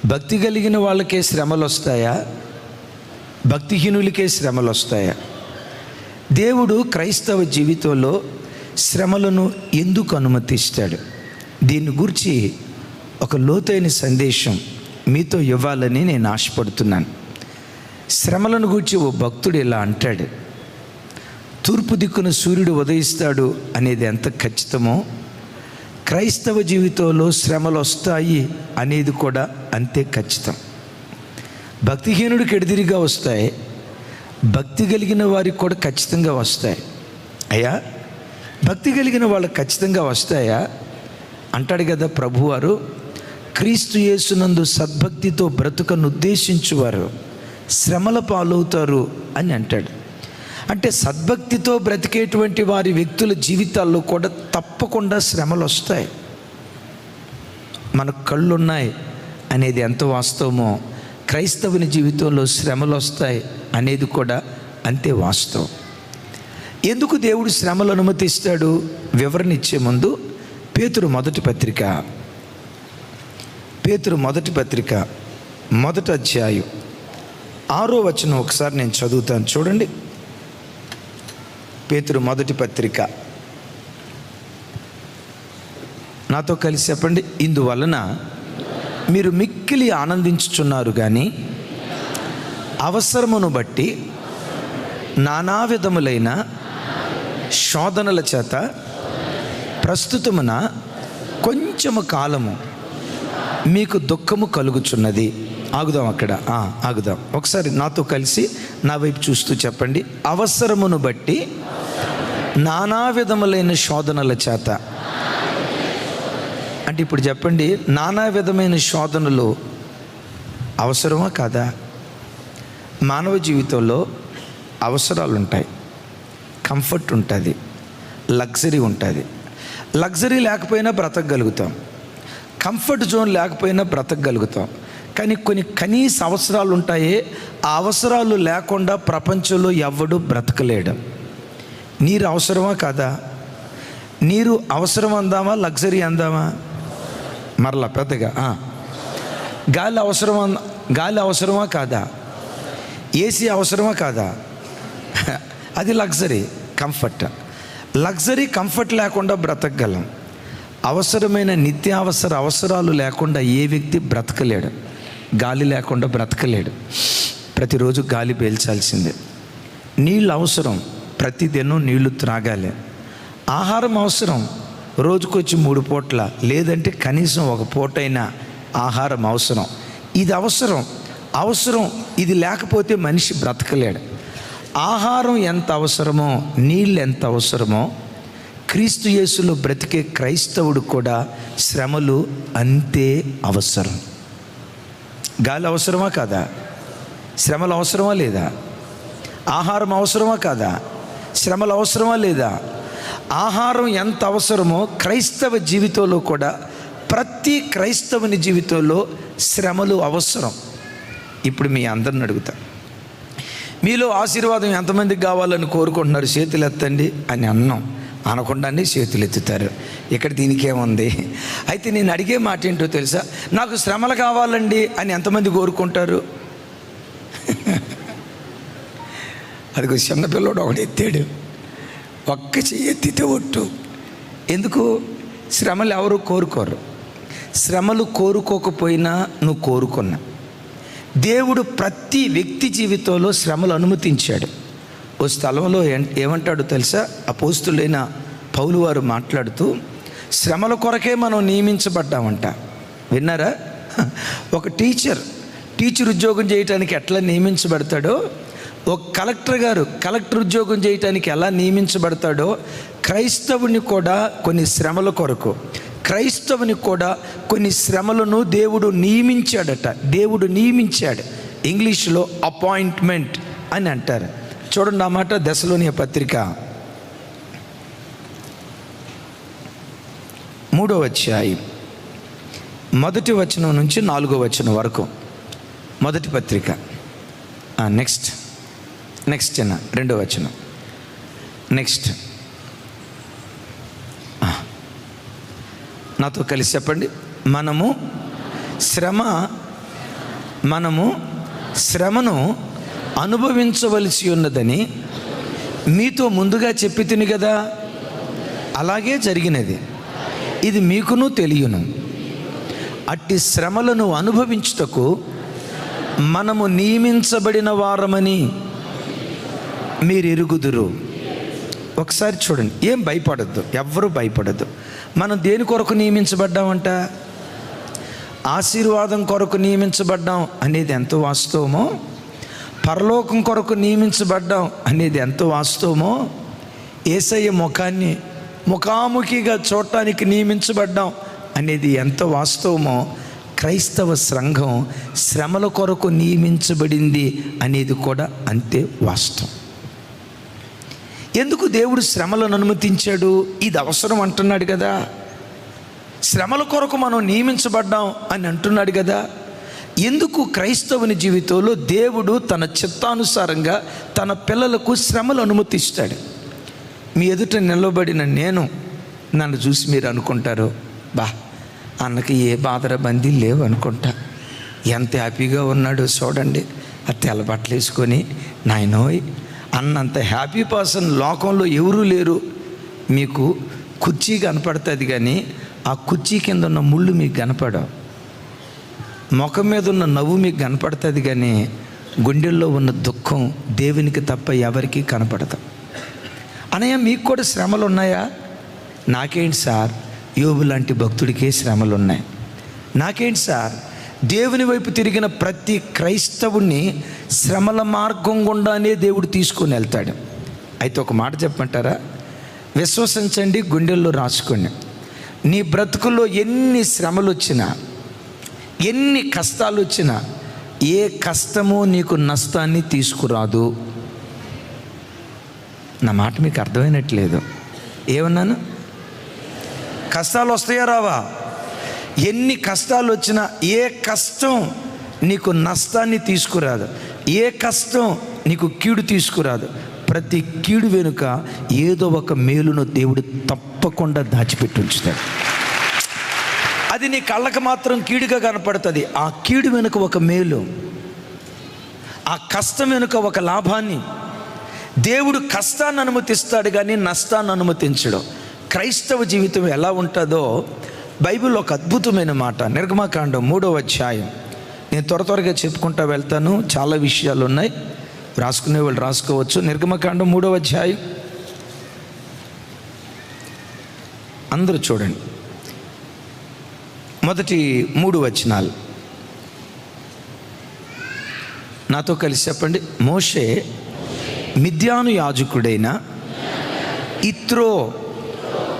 భక్తి కలిగిన వాళ్ళకే శ్రమలు వస్తాయా, భక్తిహీనులకే శ్రమలు వస్తాయా? దేవుడు క్రైస్తవ జీవితంలో శ్రమలను ఎందుకు అనుమతిస్తాడు? దీని గురించి ఒక లోతైన సందేశం మీతో ఇవ్వాలని నేను ఆశపడుతున్నాను. శ్రమలను గురించి ఓ భక్తుడు ఇలా అంటాడు, తూర్పు దిక్కున సూర్యుడు ఉదయిస్తాడు అనేది ఎంత ఖచ్చితమో, క్రైస్తవ జీవితంలో శ్రమలు వస్తాయి అనేది కూడా అంతే ఖచ్చితం. భక్తిహీనుడికి ఎడిదిరిగా వస్తాయి, భక్తి కలిగిన వారికి కూడా ఖచ్చితంగా వస్తాయి. అయ్యా, భక్తి కలిగిన వాళ్ళకి ఖచ్చితంగా వస్తాయా అంటాడు కదా ప్రభువారు. క్రీస్తు యేసునందు సద్భక్తితో బ్రతుకను ఉద్దేశించువారు శ్రమల పాలవుతారు అని అంటాడు. అంటే సద్భక్తితో బ్రతికేటువంటి వారి వ్యక్తుల జీవితాల్లో కూడా తప్పకుండా శ్రమలు వస్తాయి. మనకు కళ్ళు ఉన్నాయి అనేది ఎంత వాస్తవమో, క్రైస్తవుని జీవితంలో శ్రమలు వస్తాయి అనేది కూడా అంతే వాస్తవం. ఎందుకు దేవుడు శ్రమలు అనుమతిస్తాడు వివరణ ఇచ్చే ముందు పేతురు మొదటి పత్రిక మొదటి అధ్యాయం 6వ వచనం ఒకసారి నేను చదువుతాను, చూడండి. పేతురు మొదటి పత్రిక, నాతో కలిసి చెప్పండి. ఇందువలన మీరు మిక్కిలి ఆనందించుచున్నారు కానీ అవసరమును బట్టి నానా విధములైన శోధనల చేత ప్రస్తుతమున కొంచెము కాలము మీకు దుఃఖము కలుగుచున్నది. ఆగుదాం అక్కడ, ఆగుదాం. ఒకసారి నాతో కలిసి నా వైపు చూస్తూ చెప్పండి. అవసరమును బట్టి నానా విధములైన శోధనల చేత. అంటే ఇప్పుడు చెప్పండి, నానా విధమైన శోధనలు అవసరమా కాదా? మానవ జీవితంలో అవసరాలు ఉంటాయి, కంఫర్ట్ ఉంటుంది, లగ్జరీ ఉంటుంది. లగ్జరీ లేకపోయినా బ్రతకగలుగుతాం, కంఫర్ట్ జోన్ లేకపోయినా బ్రతకగలుగుతాం. కానీ కొన్ని కనీస అవసరాలు ఉంటాయి, ఆ అవసరాలు లేకుండా ప్రపంచంలో ఎవడు బ్రతకలేడు. నీరు అవసరమా కాదా? నీరు అవసరం అందామా, లగ్జరీ అందామా? మరలా పెద్దగా గాలి అవసరమా కాదా? ఏసీ అవసరమా కాదా? అది లగ్జరీ, కంఫర్ట్. లగ్జరీ కంఫర్ట్ లేకుండా బ్రతకగలం. అవసరమైన నిత్యావసర అవసరాలు లేకుండా ఏ వ్యక్తి బ్రతకలేడు. గాలి లేకుండా బ్రతకలేడు. ప్రతిరోజు గాలి పీల్చాల్సిందే. నీళ్ళు అవసరం, ప్రతిదినం నీళ్లు త్రాగాలి. ఆహారం అవసరం, రోజుకొచ్చి 3 పూట్ల, లేదంటే కనీసం 1 పూటైనా ఆహారం అవసరం. ఇది అవసరం. ఇది లేకపోతే మనిషి బ్రతకలేడు. ఆహారం ఎంత అవసరమో, నీళ్ళు ఎంత అవసరమో, క్రీస్తు యేసులో బ్రతికే క్రైస్తవుడు కూడా శ్రమలు అంతే అవసరం. గాలి అవసరమా కాదా? శ్రమలు అవసరమా లేదా? ఆహారం అవసరమా కాదా? శ్రమలు అవసరమా లేదా? ఆహారం ఎంత అవసరమో క్రైస్తవ జీవితంలో కూడా ప్రతి క్రైస్తవుని జీవితంలో శ్రమలు అవసరం. ఇప్పుడు మీ అందరిని అడుగుతా, మీలో ఆశీర్వాదం ఎంతమందికి కావాలని కోరుకుంటున్నారు? చేతులు ఎత్తండి అని అన్నాం అనకుండానే చేతులు ఎత్తుతారు. ఇక్కడ దీనికేముంది? అయితే నేను అడిగే మాట ఏంటో తెలుసా? నాకు శ్రమలు కావాలండి అని ఎంతమంది కోరుకుంటారు? అదిగో చిన్నపిల్లడు ఒకటి ఎత్తాడు, ఒక్క చెయ్యి ఎత్తితే ఒట్టు. ఎందుకు? శ్రమలు ఎవరు కోరుకోరు. శ్రమలు కోరుకోకపోయినా నువ్వు కోరుకున్నా. దేవుడు ప్రతి వ్యక్తి జీవితంలో శ్రమలు అనుమతించాడు. ఓ స్థలంలో ఏమంటాడు తెలుసా? అపోస్తులైన పౌలు వారు మాట్లాడుతూ, శ్రమల కొరకే మనం నియమించబడ్డామంట. విన్నారా? ఒక టీచర్ ఉద్యోగం చేయటానికి ఎట్లా నియమించబడతాడో, ఒక కలెక్టర్ ఉద్యోగం చేయటానికి ఎలా నియమించబడతాడో, క్రైస్తవుని కూడా కొన్ని శ్రమల కొరకు, క్రైస్తవుని కూడా కొన్ని శ్రమలను దేవుడు నియమించాడట. దేవుడు నియమించాడు. ఇంగ్లీష్లో అపాయింట్మెంట్ అని అంటారు. చూడండి ఆ మాట. దెసలోనియ పత్రిక 3వ అధ్యాయం 1వ వచనం నుంచి 4వ వచనం వరకు. మొదటి పత్రిక, నెక్స్ట్ 2వ వచనం, నెక్స్ట్. నాతో కలిసి చెప్పండి. మనము శ్రమ మనము శ్రమను అనుభవించవలసి ఉన్నదని మీతో ముందుగా చెప్పి తిని కదా, అలాగే జరిగినది. ఇది మీకును తెలియను. అట్టి శ్రమలను అనుభవించుటకు మనము నియమించబడిన వారమని మీరు ఎరుగుదురు. ఒకసారి చూడండి, ఏం భయపడద్దు, ఎవ్వరూ భయపడద్దు. మనం దేని కొరకు నియమించబడ్డామంట? ఆశీర్వాదం కొరకు నియమించబడ్డాం అనేది ఎంత వాస్తవమో, పరలోకం కొరకు నియమించబడ్డాం అనేది ఎంత వాస్తవమో, యేసయ్య ముఖాన్ని ముఖాముఖిగా చూడటానికి నియమించబడ్డాం అనేది ఎంత వాస్తవమో, క్రైస్తవ సంఘం శ్రమల కొరకు నియమించబడింది అనేది కూడా అంతే వాస్తవం. ఎందుకు దేవుడు శ్రమలను అనుమతించాడు? ఇది అవసరం అంటున్నాడు కదా. శ్రమల కొరకు మనం నియమించబడ్డాం అని అంటున్నాడు కదా. ఎందుకు క్రైస్తవుని జీవితంలో దేవుడు తన చిత్తానుసారంగా తన పిల్లలకు శ్రమలు అనుమతిస్తాడు? మీ ఎదుట నిలబడిన నన్ను చూసి మీరు అనుకుంటారు, బా అన్నకి ఏ బాధర బందీ లేవు అనుకుంటా, ఎంత హ్యాపీగా ఉన్నాడు చూడండి, ఆ తెల్ల బట్టలు వేసుకొని, నాయనోయ్ అన్నంత హ్యాపీ పర్సన్ లోకంలో ఎవరూ లేరు. మీకు కుర్చీ కనపడుతుంది కానీ ఆ కుర్చీ కింద ఉన్న ముళ్ళు మీకు కనపడవు. ముఖం మీద ఉన్న నవ్వు మీకు కనపడుతుంది కానీ గుండెల్లో ఉన్న దుఃఖం దేవునికి తప్ప ఎవరికీ కనపడదు. అనయ్య మీకు కూడా శ్రమలు ఉన్నాయా? నాకేంటి సార్, యోబు లాంటి భక్తుడికే శ్రమలు ఉన్నాయి. నాకేంటి సార్, దేవుని వైపు తిరిగిన ప్రతి క్రైస్తవుని శ్రమల మార్గం గుండానే దేవుడు తీసుకొని వెళ్తాడు. అయితే ఒక మాట చెప్పమంటారా? విశ్వసించండి, గుండెల్లో రాసుకోండి. నీ బ్రతుకుల్లో ఎన్ని శ్రమలు వచ్చినా, ఎన్ని కష్టాలు వచ్చినా, ఏ కష్టమో నీకు నష్టాన్ని తీసుకురాదు. నా మాట మీకు అర్థమైనట్లేదు. ఏమన్నాను? కష్టాలు వస్తాయా రావా? ఎన్ని కష్టాలు వచ్చినా ఏ కష్టం నీకు నష్టాన్ని తీసుకురాదు, ఏ కష్టం నీకు కీడు తీసుకురాదు. ప్రతి కీడు వెనుక ఏదో ఒక మేలును దేవుడు తప్పకుండా దాచిపెట్టి ఉంచుతాడు. అది నీ కళ్ళకు మాత్రం కీడుగా కనపడుతుంది. ఆ కీడు వెనుక ఒక మేలు, ఆ కష్టం వెనుక ఒక లాభాన్ని. దేవుడు కష్టాన్ని అనుమతిస్తాడు కానీ నష్టాన్ని అనుమతించడు. క్రైస్తవ జీవితం ఎలా ఉంటుందో బైబిల్లో ఒక అద్భుతమైన మాట, నిర్గమకాండం 3వ అధ్యాయం. నేను త్వరగా చెప్పుకుంటూ వెళ్తాను, చాలా విషయాలు ఉన్నాయి, రాసుకునే వాళ్ళు రాసుకోవచ్చు. నిర్గమకాండం 3వ అధ్యాయం అందరూ చూడండి. మొదటి 3 వచనాలు నాతో కలిసి చెప్పండి. మోషే మిద్యాను యాజకుడైన ఇత్రో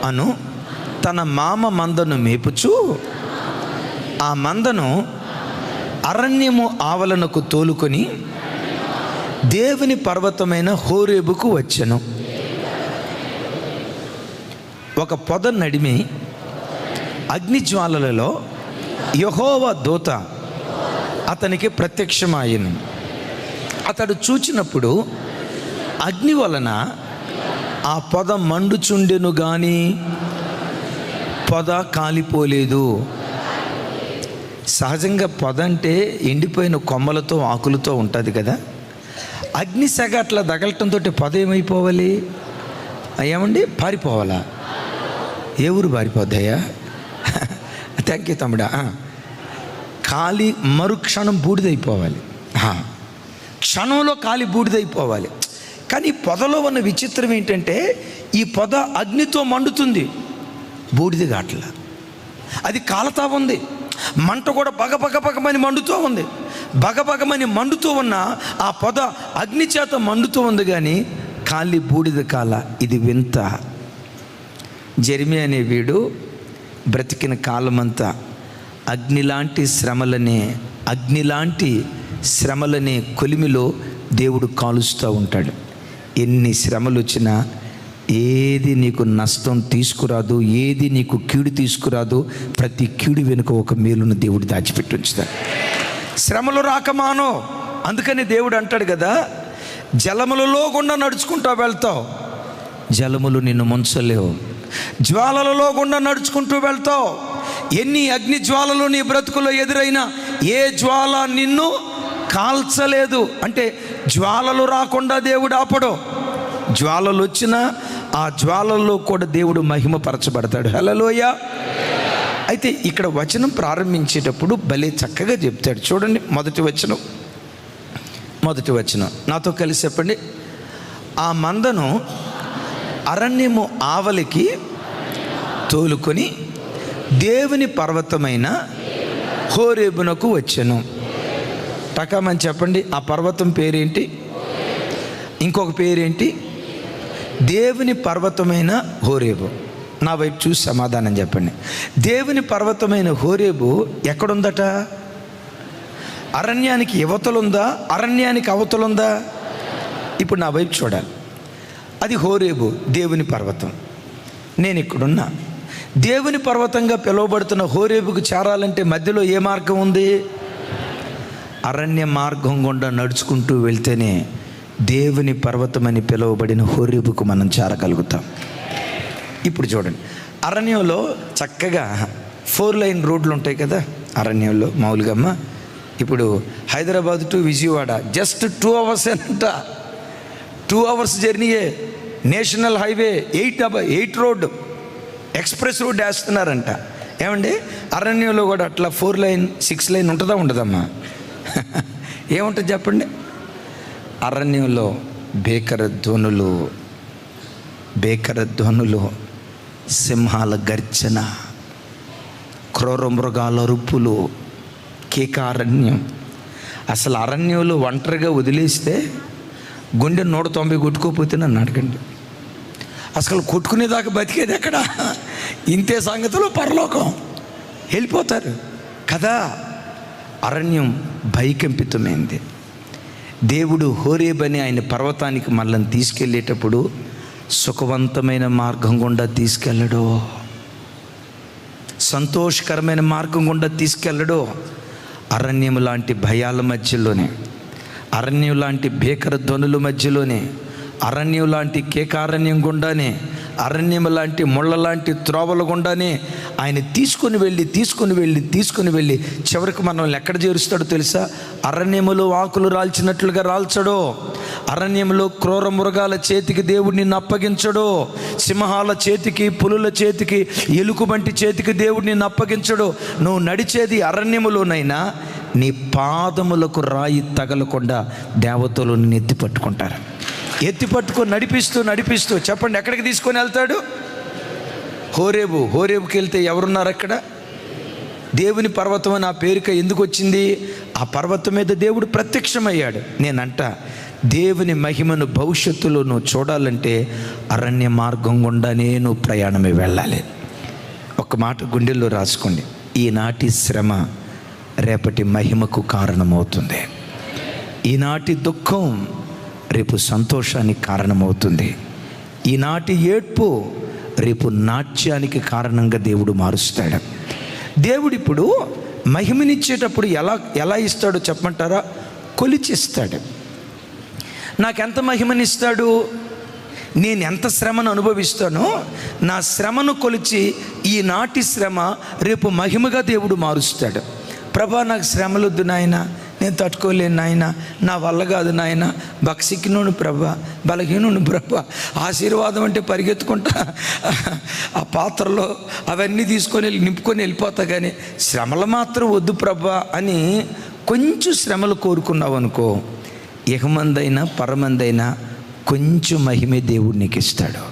అను తన మామ మందను మేపుచు ఆ మందను అరణ్యము ఆవరణకు తోలుకొని దేవుని పర్వతమైన హోరేబుకు వచ్చెను. ఒక పొద నడిమి అగ్నిజ్వాలలలో యెహోవా దూత అతనికి ప్రత్యక్షమాయెను. అతడు చూచినప్పుడు అగ్ని వలన ఆ పొద మండుచుండెను కానీ పొద కాలిపోలేదు. సహజంగా పొద అంటే ఎండిపోయిన కొమ్మలతో ఆకులతో ఉంటుంది కదా. అగ్ని సెగ అట్లా తగలటంతో పొద ఏమైపోవాలి? ఏమండి, పారిపోవాలా? ఏ ఊరు పారిపోద్దయ్యా? థ్యాంక్ యూ తమ్ముడా. కాలి మరుక్షణం బూడిదైపోవాలి, క్షణంలో కాలి బూడిదైపోవాలి. కానీ పొదలో ఉన్న విచిత్రం ఏంటంటే ఈ పొద అగ్నితో మండుతుంది, బూడిద అట్లా అది కాలుతా ఉంది. మంట కూడా బగబగమని మండుతూ ఉంది. బగబగమని మండుతూ ఉన్న ఆ పొద అగ్ని చేత మండుతూ ఉంది కానీ కాలి బూడిద కాల. ఇది వింత. జెరెమీయా అనే వీడు బ్రతికిన కాలమంతా అగ్నిలాంటి శ్రమలనే కొలిమిలో దేవుడు కాలుస్తూ ఉంటాడు. ఎన్ని శ్రమలు వచ్చినా ఏది నీకు నష్టం తీసుకురాదు, ఏది నీకు కీడు తీసుకురాదు. ప్రతి కీడు వెనుక ఒక మేలును దేవుడు దాచిపెట్టి ఉంచుతాడు. శ్రమలు రాకమానో. అందుకని దేవుడు అంటాడు కదా, జలములలో గుండా నడుచుకుంటూ వెళ్తావు, జలములు నిన్ను ముంచలేవు. జ్వాలలలో గుండా నడుచుకుంటూ వెళ్తావు. ఎన్ని అగ్ని జ్వాలలు నీ బ్రతుకులో ఎదురైనా, ఏ జ్వాల నిన్ను కాల్చలేదు. అంటే జ్వాలలు రాకుండా దేవుడు ఆపడు. జ్వాలలు వచ్చినా ఆ జ్వాలల్లో కూడా దేవుడు మహిమపరచబడతాడు. హల్లెలూయా. అయితే ఇక్కడ వచనం ప్రారంభించేటప్పుడు భలే చక్కగా చెప్తాడు. చూడండి, మొదటి వచనం నాతో కలిసి చెప్పండి. ఆ మందను అరణ్యము ఆవలికి తోలుకొని దేవుని పర్వతమైన హోరేబునకు వచ్చెను. టకామని చెప్పండి. ఆ పర్వతం పేరేంటి? ఇంకొక పేరేంటి? దేవుని పర్వతమైన హోరేబు. నా వైపు చూసి సమాధానం చెప్పండి. దేవుని పర్వతమైన హోరేబు ఎక్కడుందట? అరణ్యానికి యువతలుందా, అరణ్యానికి అవతలుందా? ఇప్పుడు నా వైపు చూడాలి. అది హోరేబు, దేవుని పర్వతం. నేను ఇక్కడున్నా. దేవుని పర్వతంగా పిలువబడుతున్న హోరేబుకు చేరాలంటే మధ్యలో ఏ మార్గం ఉంది? అరణ్య మార్గం గుండా నడుచుకుంటూ వెళ్తేనే దేవుని పర్వతమని పిలువబడిన హోరేబుకు మనం చేరగలుగుతాం. ఇప్పుడు చూడండి, అరణ్యంలో చక్కగా 4 లైన్ రోడ్లు ఉంటాయి కదా అరణ్యంలో. మామూలుగా అమ్మ ఇప్పుడు Hyderabad to Vijayawada just 2 hours అంట. 2 hours జర్నీయే. National highway 8 road, express road వేస్తున్నారంట. ఏమండి, అరణ్యంలో కూడా అట్లా 4 లైన్ 6 లైన్ ఉంటుందా ఉండదమ్మా? ఏముంటుంది చెప్పండి? అరణ్యంలో భీకర ధ్వనులు, సింహాల గర్జన, క్రూర మృగాల అరుపులు, కేకారణ్యం. అసలు అరణ్యంలో ఒంటరిగా వదిలేస్తే గుండె 190 కొట్టుకోపోతే నన్ను అడగండి. అసలు కొట్టుకునేదాకా బతికేది ఎక్కడ? ఇంతే సంగతిలో పరలోకం వెళ్ళిపోతారు కదా. అరణ్యం భయకంపితమైంది. దేవుడు హోరేబ్ అని ఆయన పర్వతానికి మనల్ని తీసుకెళ్ళేటప్పుడు సుఖవంతమైన మార్గం గుండా తీసుకెళ్ళడు, సంతోషకరమైన మార్గం గుండా తీసుకెళ్ళడు. అరణ్యం లాంటి భయాల మధ్యలోనే, అరణ్యం లాంటి భీకర ధ్వనుల మధ్యలోనే, అరణ్యం లాంటి కేకారణ్యం గుండానే, అరణ్యం లాంటి ముళ్ళ లాంటి త్రోవల గుండానే ఆయన తీసుకొని వెళ్ళి చివరికి మనల్ని ఎక్కడ చేరుస్తాడో తెలుసా? అరణ్యములో ఆకులు రాల్చినట్లుగా రాల్చడో, అరణ్యంలో క్రూర మృగాల చేతికి దేవుడు నిన్ను అప్పగించడో, సింహాల చేతికి, పులుల చేతికి, ఎలుకబంటి చేతికి దేవుడు నిన్ను అప్పగించడో. నువ్వు నడిచేది అరణ్యములోనైనా నీ పాదములకు రాయి తగలకుండా దేవతలు నిన్ను ఎత్తిపట్టుకొని నడిపిస్తూ చెప్పండి, ఎక్కడికి తీసుకొని వెళ్తాడు? హోరేబుకి వెళ్తే ఎవరున్నారు అక్కడ? దేవుని పర్వతం అని ఆ పేరుక ఎందుకు వచ్చింది? ఆ పర్వతం మీద దేవుడు ప్రత్యక్షమయ్యాడు. నేనంట, దేవుని మహిమను భవిష్యత్తులో నువ్వు చూడాలంటే అరణ్య మార్గం గుండానే నువ్వు ప్రయాణమే వెళ్ళాలి. ఒక మాట గుండెల్లో రాసుకోండి. ఈనాటి శ్రమ రేపటి మహిమకు కారణమవుతుంది. ఈనాటి దుఃఖం రేపు సంతోషానికి కారణమవుతుంది. ఈనాటి ఏడ్పు రేపు నాట్యానికి కారణంగా దేవుడు మారుస్తాడు. దేవుడు ఇప్పుడు మహిమనిచ్చేటప్పుడు ఎలా ఇస్తాడో చెప్పమంటారా? కొలిచిస్తాడు. నాకెంత మహిమనిస్తాడు? నేను ఎంత శ్రమను అనుభవిస్తానో నా శ్రమను కొలిచి ఈనాటి శ్రమ రేపు మహిమగా దేవుడు మారుస్తాడు. ప్రభా, నాకు శ్రమలొద్దు నాయన, నేను తట్టుకోలేను నాయన, నా వల్ల కాదు నాయన, బక్సిక్కినోను ప్రభా, బలహీనును ప్రభా, ఆశీర్వాదం అంటే పరిగెత్తుకుంటా ఆ పాత్రలో అవన్నీ నింపుకొని వెళ్ళిపోతా, కానీ శ్రమలు మాత్రం వద్దు ప్రభా అని కొంచెం శ్రమలు కోరుకున్నావు అనుకో, ఇహమందైనా పరమందైనా కొంచెం మహిమే దేవుడు నీకు ఇస్తాడు.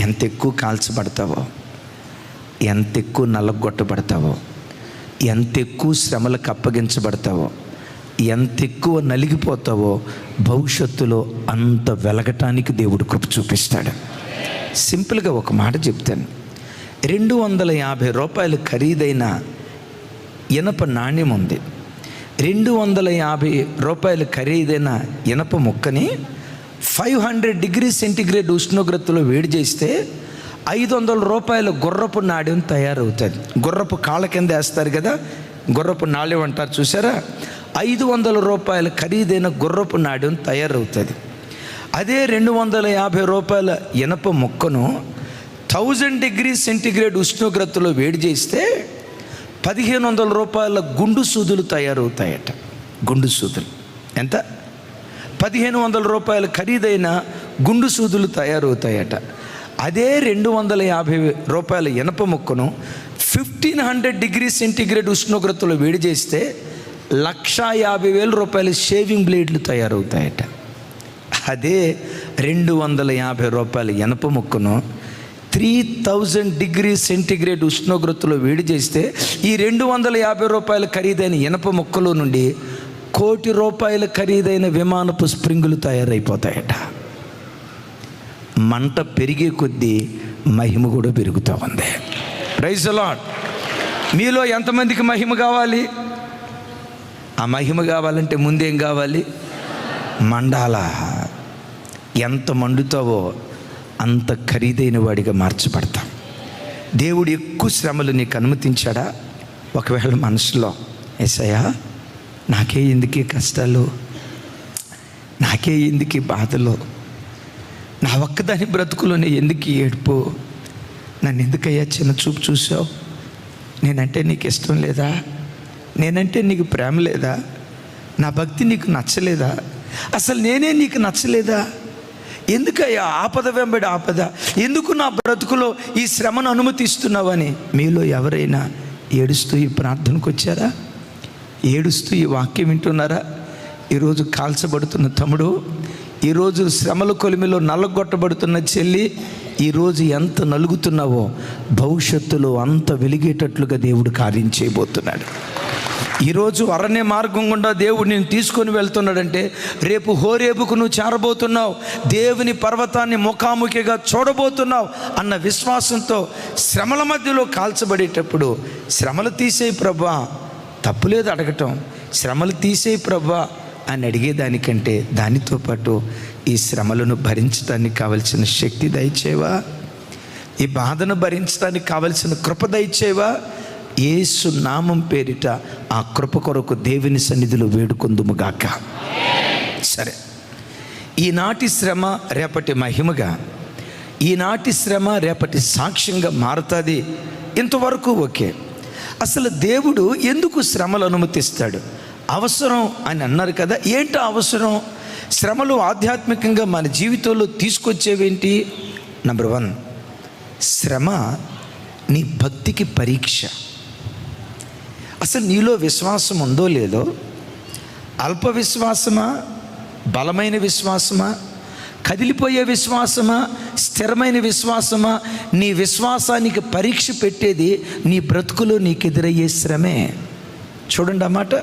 ఎంత ఎక్కువ కాల్చబడతావో, ఎంత ఎక్కువ నలగొట్టబడతావో, ఎంత ఎక్కువ శ్రమలకు అప్పగించబడతావో, ఎంత ఎక్కువ నలిగిపోతావో భవిష్యత్తులో అంత వెలగటానికి దేవుడు కృప చూపిస్తాడు. సింపుల్గా ఒక మాట చెప్తాను. 250 రూపాయలు ఖరీదైన ఇనప నాణ్యం ఉంది. 250 రూపాయలు ఖరీదైన ఇనప ముక్కని 500 degrees సెంటిగ్రేడ్ ఉష్ణోగ్రతలో వేడి చేస్తే 500 రూపాయల గుర్రపు నాణ్యం తయారవుతుంది. గుర్రపు కాళ్ళ కింద వేస్తారు కదా, గుర్రపు నాణ్యం అంటారు చూసారా? 500 రూపాయల ఖరీదైన గుర్రపు నాణ్యం తయారవుతుంది. అదే 250 రూపాయల ఇనప ముక్కను 1000 degrees సెంటిగ్రేడ్ ఉష్ణోగ్రతలో వేడి చేస్తే 1500 రూపాయల గుండు సూదులు తయారవుతాయట. గుండు సూదులు ఎంత? 1500 రూపాయల ఖరీదైన గుండు సూదులు తయారవుతాయట. అదే 250 రూపాయల ఇనప ముక్కను 1500 డిగ్రీ సెంటీగ్రేడ్ ఉష్ణోగ్రతలో వేడి చేస్తే 1,50,000 రూపాయల షేవింగ్ బ్లేడ్లు తయారవుతాయట. అదే 250 రూపాయల ఇనప ముక్కను 3000 డిగ్రీ సెంటీగ్రేడ్ ఉష్ణోగ్రతలో వేడి చేస్తే ఈ 250 రూపాయల ఖరీదైన ఇనప ముక్కలో నుండి 1,00,00,000 రూపాయల ఖరీదైన విమానపు స్ప్రింగులు తయారైపోతాయట. మంట పెరిగే కొద్దీ మహిమ కూడా పెరుగుతూ ఉంది. Praise the lord. మీలో ఎంతమందికి మహిమ కావాలి? ఆ మహిమ కావాలంటే ముందేం కావాలి? మండాల. ఎంత మండుతావో అంత ఖరీదైన వాడిగా మార్చబడతాం. దేవుడు ఎక్కువ శ్రమలు నీకు అనుమతించాడా? ఒకవేళ మనసులో యేసయ్యా నాకే ఎందుకే కష్టాలు, నాకే ఎందుకు బాధలు, నా ఒక్కదాని బ్రతుకులోనే ఎందుకు ఏడుపు, నన్ను ఎందుకయ్యా చిన్న చూపు చూసావు, నేనంటే నీకు ఇష్టం లేదా, నేనంటే నీకు ప్రేమ లేదా, నా భక్తి నీకు నచ్చలేదా, అసలు నేనే నీకు నచ్చలేదా, ఎందుకయ్యా ఆపద వెంబడి ఆపద, ఎందుకు నా బ్రతుకులో ఈ శ్రమను అనుమతిస్తున్నావని మీలో ఎవరైనా ఏడుస్తూ ఈ ప్రార్థనకు వచ్చారా? ఏడుస్తూ ఈ వాక్యం వింటున్నారా? ఈరోజు కాల్చబడుతున్న తమ్ముడు, ఈరోజు శ్రమల కొలిమిలో నల్లగొట్టబడుతున్న చెల్లి, ఈరోజు ఎంత నలుగుతున్నావో భవిష్యత్తులో అంత వెలిగేటట్లుగా దేవుడు కార్యం చేయబోతున్నాడు. ఈరోజు అరణ్య మార్గం గుండా దేవుడు నేను తీసుకొని వెళ్తున్నాడంటే రేపు హోరేబుకు నువ్వు చేరబోతున్నావు, దేవుని పర్వతాన్ని ముఖాముఖిగా చూడబోతున్నావు అన్న విశ్వాసంతో శ్రమల మధ్యలో కాల్చబడేటప్పుడు శ్రమలు తీసేయి ప్రభువా, తప్పులేదు అడగటం, శ్రమలు తీసేయి ప్రభువా అని అడిగేదానికంటే దానితో పాటు ఈ శ్రమలను భరించడానికి కావలసిన శక్తి దయచేవా, ఈ బాధను భరించడానికి కావలసిన కృప దయచేవా. యేసు నామం పేరిట ఆ కృప కొరకు దేవుని సన్నిధిలో వేడుకొందుముగాక. సరే, ఈనాటి శ్రమ రేపటి మహిమగా, ఈనాటి శ్రమ రేపటి సాక్ష్యంగా మారుతుంది. ఇంతవరకు ఓకే. అసలు దేవుడు ఎందుకు శ్రమలు అనుమతిస్తాడు? అవసరం అని అన్నారు కదా. ఏంటో అవసరం? శ్రమలు ఆధ్యాత్మికంగా మన జీవితంలో తీసుకొచ్చేవేంటి? నంబర్ 1, శ్రమ నీ భక్తికి పరీక్ష. అసలు నీలో విశ్వాసం ఉందో లేదో, అల్ప విశ్వాసమా, బలమైన విశ్వాసమా, కదిలిపోయే విశ్వాసమా, స్థిరమైన విశ్వాసమా? నీ విశ్వాసానికి పరీక్ష పెట్టేది నీ బ్రతుకులో నీకు ఎదురయ్యే శ్రమే. చూడండి ఆ మాట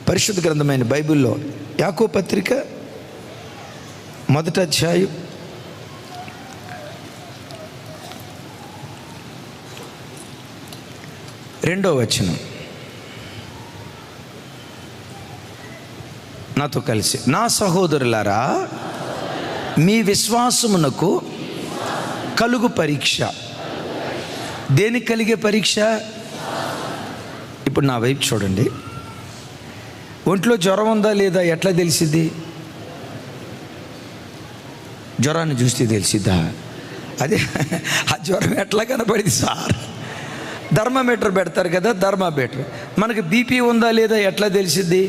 పరిశుద్ధ గ్రంథమైన బైబిల్లో యాకోబు పత్రిక 1వ అధ్యాయం 2వ వచనం. నాతో కలిసి, నా సహోదరులారా మీ విశ్వాసమునకు కలుగు పరీక్ష. దేనికి కలిగే పరీక్ష? ఇప్పుడు నా వైపు చూడండి. ఒంట్లో జ్వరం ఉందా లేదా ఎట్లా తెలిసిద్ది? జ్వరాన్ని చూస్తే తెలిసిద్దా? అదే ఆ జ్వరం ఎట్లా కనపడింది సార్? థర్మామీటర్ పెడతారు కదా, థర్మామీటర్. మనకి బీపీ ఉందా లేదా ఎట్లా తెలిసిద్ది?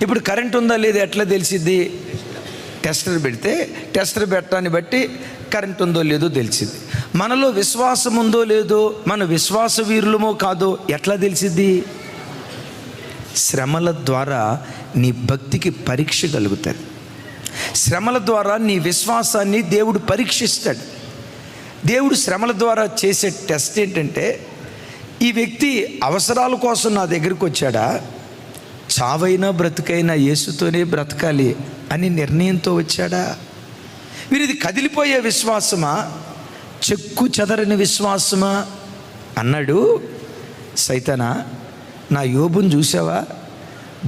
ఇప్పుడు కరెంట్ ఉందా లేదా ఎట్లా తెలిసిద్ది? టెస్టర్ పెడితే టెస్టర్ పెట్టడాన్ని బట్టి కరెంట్ ఉందో లేదో తెలిసిద్ది. మనలో విశ్వాసం ఉందో లేదో, మన విశ్వాస వీరులమో కాదో ఎట్లా తెలిసిద్ది? శ్రమల ద్వారా నీ భక్తికి పరీక్ష కలుగుతుంది. శ్రమల ద్వారా నీ విశ్వాసాన్ని దేవుడు పరీక్షిస్తాడు. దేవుడు శ్రమల ద్వారా చేసే టెస్ట్ ఏంటంటే, ఈ వ్యక్తి అవసరాల కోసం నా దగ్గరికి వచ్చాడా, చావైనా బ్రతుకైనా యేసుతోనే బ్రతకాలి అని నిర్ణయంతో వచ్చాడా, వీరిది కదిలిపోయే విశ్వాసమా, చెక్కు చెదరని విశ్వాసమా అన్నాడు. సైతానా, నా యోబుని చూసావా?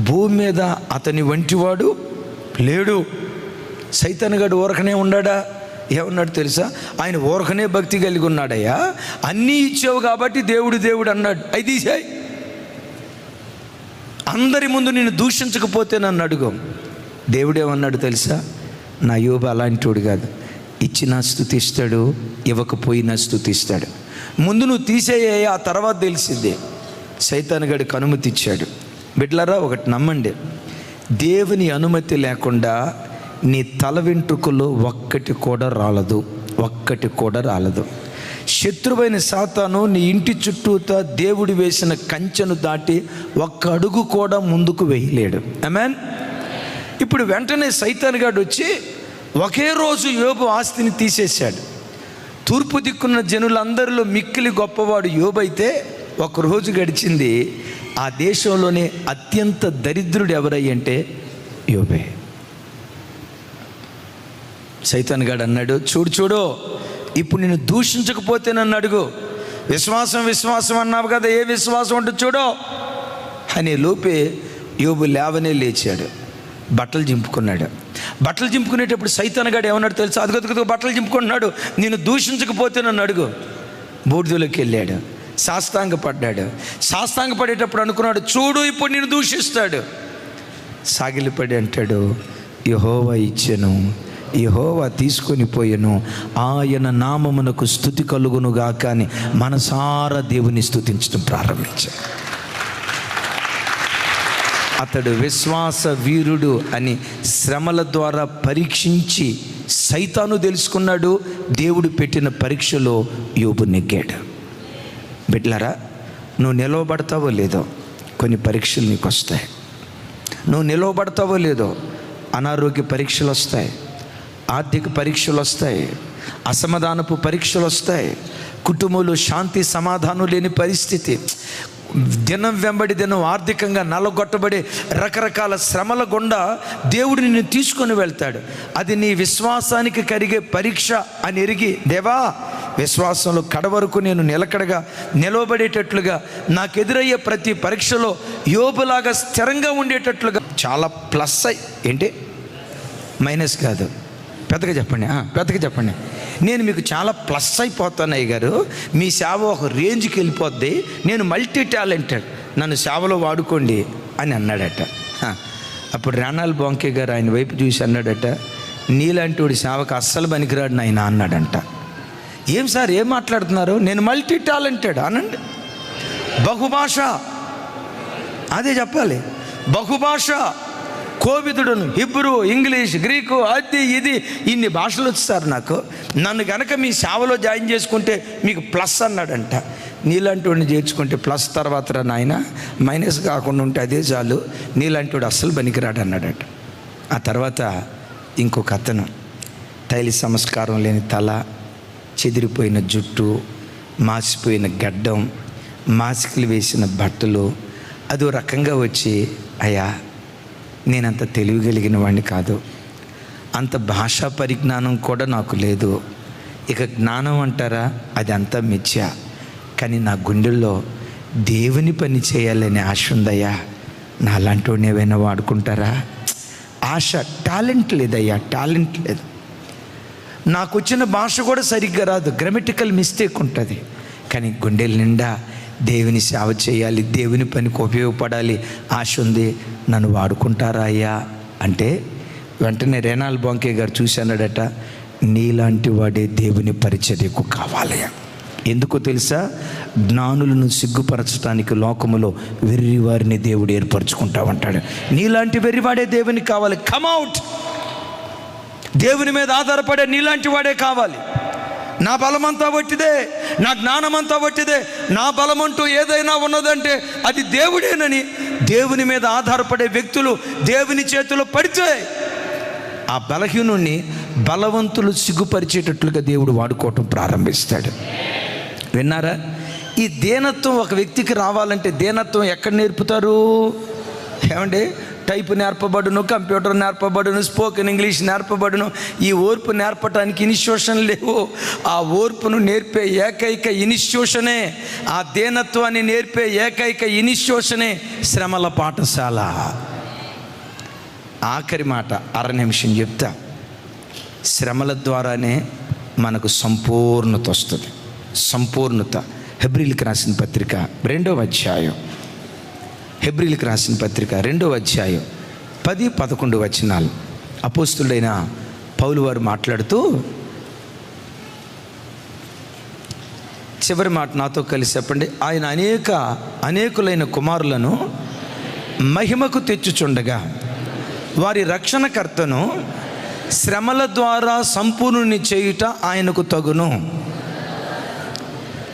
భూమి మీద అతని వంటివాడు లేడు. సైతానుగాడు ఊరకనే ఉన్నాడా? ఏమన్నాడు తెలుసా? ఆయన ఊరకనే భక్తి కలిగి ఉన్నాడయ్యా, అన్నీ ఇచ్చావు కాబట్టి దేవుడు దేవుడు అన్నాడు. అయి తీసాయి. అందరి ముందు నేను దూషించకపోతే నన్ను అడుగు. దేవుడేమన్నాడు తెలుసా? నా యోబు అలాంటి వాడు కాదు. ఇచ్చినా స్తుతిస్తాడు, ఇవ్వకపోయినా స్తుతిస్తాడు. ముందు నువ్వు తీసేయ, ఆ తర్వాత తెలిసింది. సైతాను గడికి అనుమతి ఇచ్చాడు. బిడ్డలారా, ఒకటి నమ్మండి, దేవుని అనుమతి లేకుండా నీ తల వెంట్రుకలో ఒక్కటి కూడా రాలదు. శత్రువైన సాతాను నీ ఇంటి చుట్టూతా దేవుడు వేసిన కంచెను దాటి ఒక్క అడుగు కూడా ముందుకు వేయలేడు. ఆమేన్. ఇప్పుడు వెంటనే సైతాను గాడు వచ్చి ఒకే రోజు యోబు ఆస్తిని తీసేశాడు. తూర్పు దిక్కున్న జనులందరిలో మిక్కిలి గొప్పవాడు యోబు అయితే, ఒకరోజు గడిచింది, ఆ దేశంలోనే అత్యంత దరిద్రుడు ఎవరయ్యంటే యోబే. సైతాను గాడు అన్నాడు, చూడు ఇప్పుడు నేను దూషించకపోతే నన్ను అడుగు, విశ్వాసం అన్నావు కదా, ఏ విశ్వాసం అంటే చూడు అనే లోపే యోబు లేవనే లేచాడు. బట్టలు చింపుకునేటప్పుడు సైతాను గాడు ఏమన్నాడు తెలుసా? అదుగో బట్టలు చింపుకుంటున్నాడు, నేను దూషించకపోతే నన్ను అడుగు. బూడిదలోకి వెళ్ళాడు, సాష్టాంగపడేటప్పుడు అనుకున్నాడు, చూడు ఇప్పుడు నేను దూషిస్తాడు. సాగిలిపడి అంటాడు, యెహోవా ఇచ్చెను, యెహోవా తీసుకొని పోయెను, ఆయన నామమునకు స్తుతి కలుగునుగా. కానీ మనసారా దేవుని స్తుతించడం ప్రారంభించాడు. అతడు విశ్వాస వీరుడు అని శ్రమల ద్వారా పరీక్షించి సైతాను తెలుసుకున్నాడు. దేవుడు పెట్టిన పరీక్షలో యోబు నెగ్గాడు. బిడ్డలారా, నువ్వు నిలవబడతావో లేదో కొన్ని పరీక్షలు నీకు వస్తాయి. నువ్వు నిలవబడతావో లేదో అనారోగ్య పరీక్షలు వస్తాయి, ఆర్థిక పరీక్షలు వస్తాయి, అసమాధానపు పరీక్షలు వస్తాయి, కుటుంబంలో శాంతి సమాధానం లేని పరిస్థితి, దినం వెంబడి దినం ఆర్థికంగా నల్లగొట్టబడే రకరకాల శ్రమల గుండా దేవుడు నిన్ను తీసుకొని వెళ్తాడు. అది నీ విశ్వాసానికి కరిగే పరీక్ష అని ఎరిగి, దేవా విశ్వాసంలో కడవరకు నేను నిలకడగా నిలవబడేటట్లుగా, నాకు ఎదురయ్యే ప్రతి పరీక్షలో యోబులాగా స్థిరంగా ఉండేటట్లుగా చాలా ప్లస్ ఏంటి మైనస్ కాదు, పెద్దగా చెప్పండి, నేను మీకు చాలా ప్లస్ అయిపోతాను అయ్యగారు, మీ సేవ ఒక రేంజ్కి వెళ్ళిపోద్ది, నేను మల్టీ టాలెంటెడ్, నన్ను సేవలో వాడుకోండి అని అన్నాడట. అప్పుడు రానాల్ బొంకే గారు ఆయన వైపు చూసి అన్నాడట, నీలాంటి వాడి సేవకు అస్సలు పనికిరాడు నాయన అన్నాడంట. ఏం సార్ ఏం మాట్లాడుతున్నారు? నేను మల్టీ టాలెంటెడ్ అనండి, బహుభాష, అదే చెప్పాలి, బహుభాష, కోవిదుడును, హిబ్రూ, ఇంగ్లీష్, గ్రీకు, అది ఇది ఇన్ని భాషలు వచ్చారు నాకు, నన్ను కనుక మీ సేవలో జాయిన్ చేసుకుంటే మీకు ప్లస్ అన్నాడంట. నీలాంటి వాడిని చేర్చుకుంటే ప్లస్ తర్వాత నాయన మైనస్ కాకుండా ఉంటే అదే చాలు, నీలాంటి వాడు అస్సలు పనికిరాడు అన్నాడట. ఆ తర్వాత ఇంకొక అతను తైలి సంస్కారం లేని తల, చెదిరిపోయిన జుట్టు, మాసిపోయిన గడ్డం, మాసికలు వేసిన బట్టలు, అదో రకంగా వచ్చి, అయ్యా నేనంత తెలివి కలిగిన వాడిని కాదు, అంత భాషా పరిజ్ఞానం కూడా నాకు లేదు, ఇక జ్ఞానం అంటారా అది అంతా మిథ్య, కానీ నా గుండెల్లో దేవుని పని చేయాలనే ఆశ ఉందయ్యా, నాలాంటి వాడిని ఏమైనా వాడుకుంటారా? ఆశ, టాలెంట్ లేదయ్యా, టాలెంట్ లేదు, నాకు వచ్చిన భాష కూడా సరిగ్గా రాదు, గ్రామటికల్ మిస్టేక్ ఉంటుంది, కానీ గుండెల నిండా దేవుని సేవ చేయాలి, దేవుని పనికి ఉపయోగపడాలి ఆశ ఉంది, నన్ను వాడుకుంటారా అయ్యా అంటే, వెంటనే రేనాల్ బొంకే గారు చూసి అన్నాడట, నీలాంటి వాడే దేవుని పరిచర్యకు కావాలయ్యా. ఎందుకో తెలుసా? జ్ఞానులను సిగ్గుపరచడానికి లోకములో వెర్రివారిని దేవుడు ఏర్పరచుకుంటా ఉంటాడు. నీలాంటి వెర్రివాడే దేవునికి కావాలి. కమ్అవుట్, దేవుని మీద ఆధారపడే నీలాంటి వాడే కావాలి. నా బలమంతా వట్టిదే, నా జ్ఞానమంతా వట్టిదే, నా బలమంటూ ఏదైనా ఉన్నదంటే అది దేవుడేనని దేవుని మీద ఆధారపడే వ్యక్తులు దేవుని చేతిలో పడితే ఆ బలహీనుణ్ణి బలవంతులు సిగ్గుపరిచేటట్లుగా దేవుడు వాడుకోవటం ప్రారంభిస్తాడు. విన్నారా? ఈ దీనత్వం ఒక వ్యక్తికి రావాలంటే దీనత్వం ఎక్కడ నేర్పుతారు? ఏమండి, టైపు నేర్పబడును, కంప్యూటర్ నేర్పబడును, స్పోకెన్ ఇంగ్లీష్ నేర్పబడును. ఈ ఓర్పు నేర్పడానికి ఇన్స్టిట్యూషన్ లేవు. ఆ ఓర్పును నేర్పే ఏకైక ఇన్స్టిట్యూషనే, ఆ దీనత్వాన్ని నేర్పే ఏకైక ఇన్స్టిట్యూషనే శ్రమల పాఠశాల. ఆఖరి మాట అర నిమిషం చెప్తా. శ్రమల ద్వారానే మనకు సంపూర్ణత వస్తుంది. సంపూర్ణత. హెబ్రీయులకు రాసిన పత్రిక 2వ అధ్యాయం, హెబ్రీయులకు రాసిన పత్రిక 2వ అధ్యాయం 10-11 వచనాలు అపోస్తుడైన పౌలు వారు మాట్లాడుతూ, చివరి మాట నాతో కలిసి చెప్పండి. ఆయన అనేకులైన కుమారులను మహిమకు తెచ్చుచుండగా వారి రక్షణకర్తను శ్రమల ద్వారా సంపూర్ణుని చేయుట ఆయనకు తగును.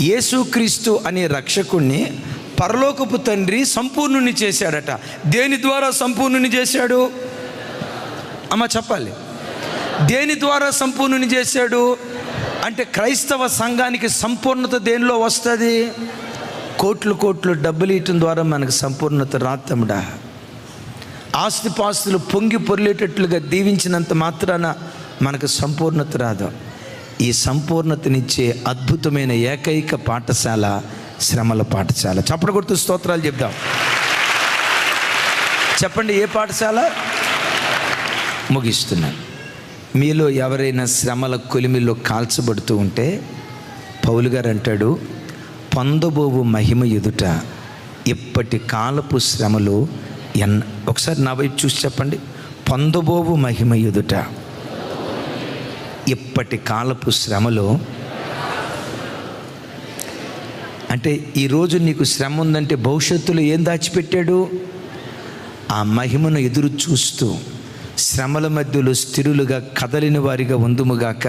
యేసుక్రీస్తు అనే రక్షకుణ్ణి పరలోకపు తండ్రి సంపూర్ణుని చేశాడట. దేని ద్వారా సంపూర్ణుని చేశాడు? అమ్మ చెప్పాలి. దేని ద్వారా సంపూర్ణుని చేశాడు అంటే క్రైస్తవ సంఘానికి సంపూర్ణత దేనిలో వస్తుంది? కోట్లు డబ్బులు ఇవ్వటం ద్వారా మనకు సంపూర్ణత రాతముడా. ఆస్తిపాస్తులు పొంగి పొర్లేటట్లుగా దీవించినంత మాత్రాన మనకు సంపూర్ణత రాదు. ఈ సంపూర్ణతనిచ్చే అద్భుతమైన ఏకైక పాఠశాల శ్రమల పాఠశాల. చప్పటి కొడుతూ స్తోత్రాలు చెప్దాం. చెప్పండి, ఏ పాఠశాల? ముగిస్తున్నాను. మీలో ఎవరైనా శ్రమల కొలిమిలో కాల్చబడుతూ ఉంటే పౌలు గారు అంటాడు, పొందబోవు మహిమ ఎదుట ఇప్పటి కాలపు శ్రమలు ఒకసారి నా వైపు చూసి చెప్పండి. పొందబోవు మహిమ ఎదుట ఇప్పటి కాలపు శ్రమలు అంటే ఈరోజు నీకు శ్రమ ఉందంటే భవిష్యత్తులో ఏం దాచిపెట్టాడు? ఆ మహిమను ఎదురు చూస్తూ శ్రమల మధ్యలో స్థిరులుగా కదలిన వారిగా ఉందుముగాక.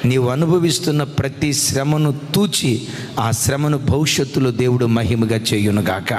నీవు అనుభవిస్తున్న ప్రతి శ్రమను తూచి ఆ శ్రమను భవిష్యత్తులో దేవుడు మహిమగా చేయునుగాక.